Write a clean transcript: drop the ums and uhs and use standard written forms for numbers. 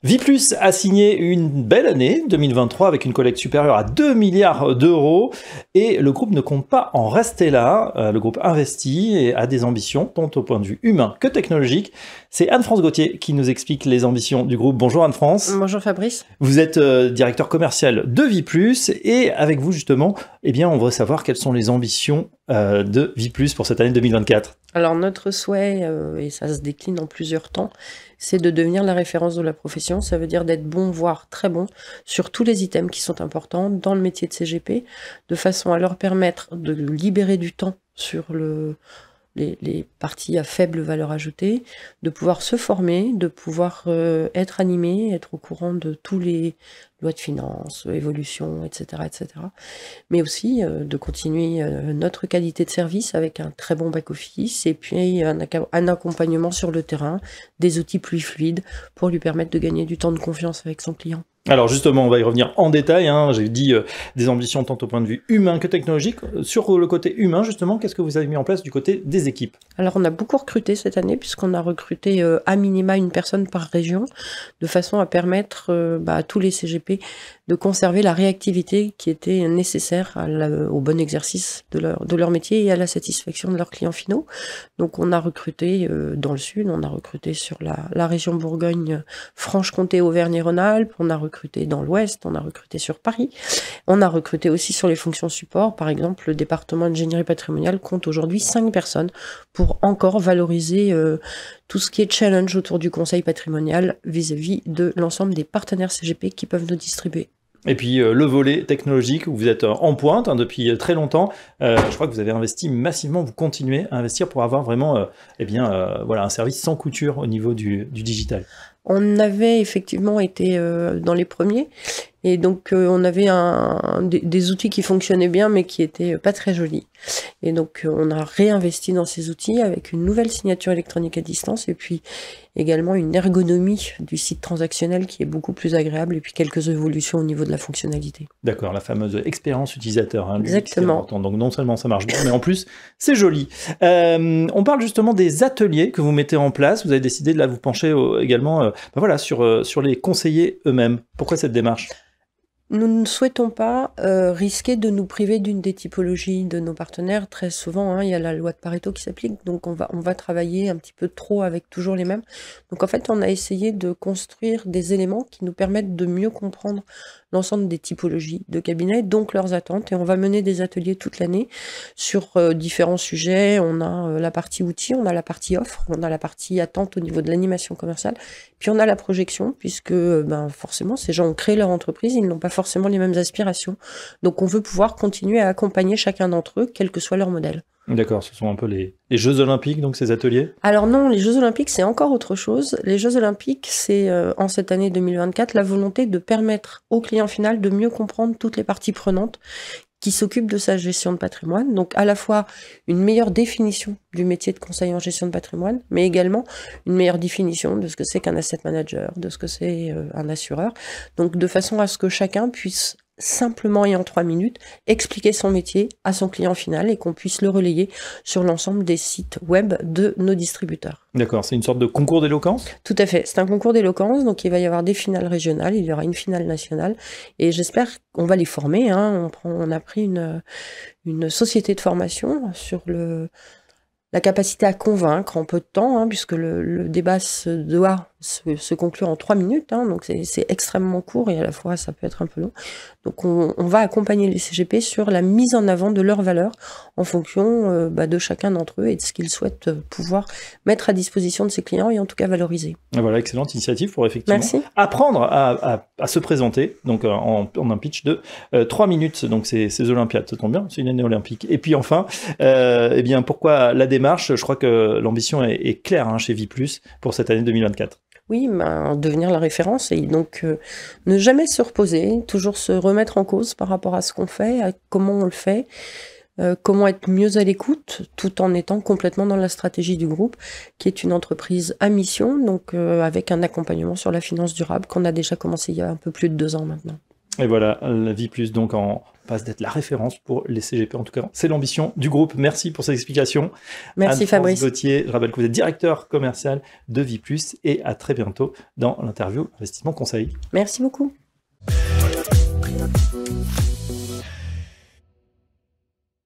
Viplus a signé une belle année 2023 avec une collecte supérieure à 2 milliards d'euros et le groupe ne compte pas en rester là. Le groupe investit et a des ambitions tant au point de vue humain que technologique. C'est Anne-France Gauthier qui nous explique les ambitions du groupe. Bonjour Anne-France. Bonjour Fabrice. Vous êtes directeur commercial de Viplus et avec vous justement, on voudrait savoir quelles sont les ambitions de Viplus pour cette année 2024. Alors notre souhait, et ça se décline en plusieurs temps, c'est de devenir la référence de la profession. Ça veut dire d'être bon, voire très bon, sur tous les items qui sont importants dans le métier de CGP, de façon à leur permettre de libérer du temps sur les parties à faible valeur ajoutée, de pouvoir se former, de pouvoir être animé, être au courant de tous les lois de finances, évolution, etc., etc. Mais aussi de continuer notre qualité de service avec un très bon back-office et puis un accompagnement sur le terrain, des outils plus fluides pour lui permettre de gagner du temps de confiance avec son client. Alors justement, on va y revenir en détail. J'ai dit des ambitions tant au point de vue humain que technologique. Sur le côté humain, justement, qu'est-ce que vous avez mis en place du côté des équipes? Alors on a beaucoup recruté cette année puisqu'on a recruté à minima une personne par région de façon à permettre à tous les CGP de conserver la réactivité qui était nécessaire au bon exercice de leur métier et à la satisfaction de leurs clients finaux. Donc on a recruté dans le sud, on a recruté sur la région Bourgogne, Franche-Comté, Auvergne-Rhône-Alpes, on a recruté dans l'ouest, on a recruté sur Paris, on a recruté aussi sur les fonctions support. Par exemple, le département d'ingénierie patrimoniale compte aujourd'hui 5 personnes pour encore valoriser tout ce qui est challenge autour du conseil patrimonial vis-à-vis de l'ensemble des partenaires CGP qui peuvent nous distribuer. Et puis le volet technologique, où vous êtes en pointe depuis très longtemps. Je crois que vous avez investi massivement, vous continuez à investir pour avoir vraiment un service sans couture au niveau du digital. On avait effectivement été dans les premiers et donc on avait des outils qui fonctionnaient bien mais qui étaient pas très jolis. Et donc on a réinvesti dans ces outils avec une nouvelle signature électronique à distance et puis également une ergonomie du site transactionnel qui est beaucoup plus agréable et puis quelques évolutions au niveau de la fonctionnalité. D'accord, la fameuse expérience utilisateur. Exactement. Donc non seulement ça marche bien, mais en plus c'est joli. On parle justement des ateliers que vous mettez en place. Vous avez décidé de là vous pencher également sur les conseillers eux-mêmes. Pourquoi cette démarche ? Nous ne souhaitons pas risquer de nous priver d'une des typologies de nos partenaires. Très souvent, il y a la loi de Pareto qui s'applique, donc on va travailler un petit peu trop avec toujours les mêmes. Donc en fait, on a essayé de construire des éléments qui nous permettent de mieux comprendre l'ensemble des typologies de cabinets, donc leurs attentes. Et on va mener des ateliers toute l'année sur différents sujets. On a la partie outils, on a la partie offre, on a la partie attente au niveau de l'animation commerciale, puis on a la projection, puisque forcément, ces gens ont créé leur entreprise, ils n'ont pas forcément les mêmes aspirations. Donc on veut pouvoir continuer à accompagner chacun d'entre eux, quel que soit leur modèle. D'accord, ce sont un peu les Jeux Olympiques, donc ces ateliers? Alors non, les Jeux Olympiques, c'est encore autre chose. Les Jeux Olympiques, c'est en cette année 2024, la volonté de permettre au client final de mieux comprendre toutes les parties prenantes qui s'occupent de sa gestion de patrimoine. Donc à la fois une meilleure définition du métier de conseiller en gestion de patrimoine, mais également une meilleure définition de ce que c'est qu'un asset manager, de ce que c'est un assureur. Donc de façon à ce que chacun puisse simplement et en 3 minutes, expliquer son métier à son client final et qu'on puisse le relayer sur l'ensemble des sites web de nos distributeurs. D'accord, c'est une sorte de concours d'éloquence? Tout à fait, c'est un concours d'éloquence, donc il va y avoir des finales régionales, il y aura une finale nationale, et j'espère qu'on va les former. On a pris une société de formation sur la capacité à convaincre en peu de temps, puisque le débat doit se conclure en 3 minutes, donc c'est extrêmement court et à la fois ça peut être un peu long. Donc on va accompagner les CGP sur la mise en avant de leurs valeurs en fonction de chacun d'entre eux et de ce qu'ils souhaitent pouvoir mettre à disposition de ses clients et en tout cas valoriser. Voilà, excellente initiative pour effectivement apprendre à se présenter, donc en un pitch de 3 minutes, donc ces Olympiades, ça tombe bien, c'est une année olympique. Et puis enfin, pourquoi la démarche? Je crois que l'ambition est claire chez Viplus pour cette année 2024. Oui, devenir la référence et donc ne jamais se reposer, toujours se remettre en cause par rapport à ce qu'on fait, à comment on le fait, comment être mieux à l'écoute, tout en étant complètement dans la stratégie du groupe, qui est une entreprise à mission, donc avec un accompagnement sur la finance durable qu'on a déjà commencé il y a un peu plus de 2 ans maintenant. Et voilà, la Vie Plus donc en passe d'être la référence pour les CGP. En tout cas, c'est l'ambition du groupe. Merci pour ces explications. Merci Fabrice. Gauthier, je rappelle que vous êtes directeur commercial de Vie Plus et à très bientôt dans l'interview Investissement Conseil. Merci beaucoup.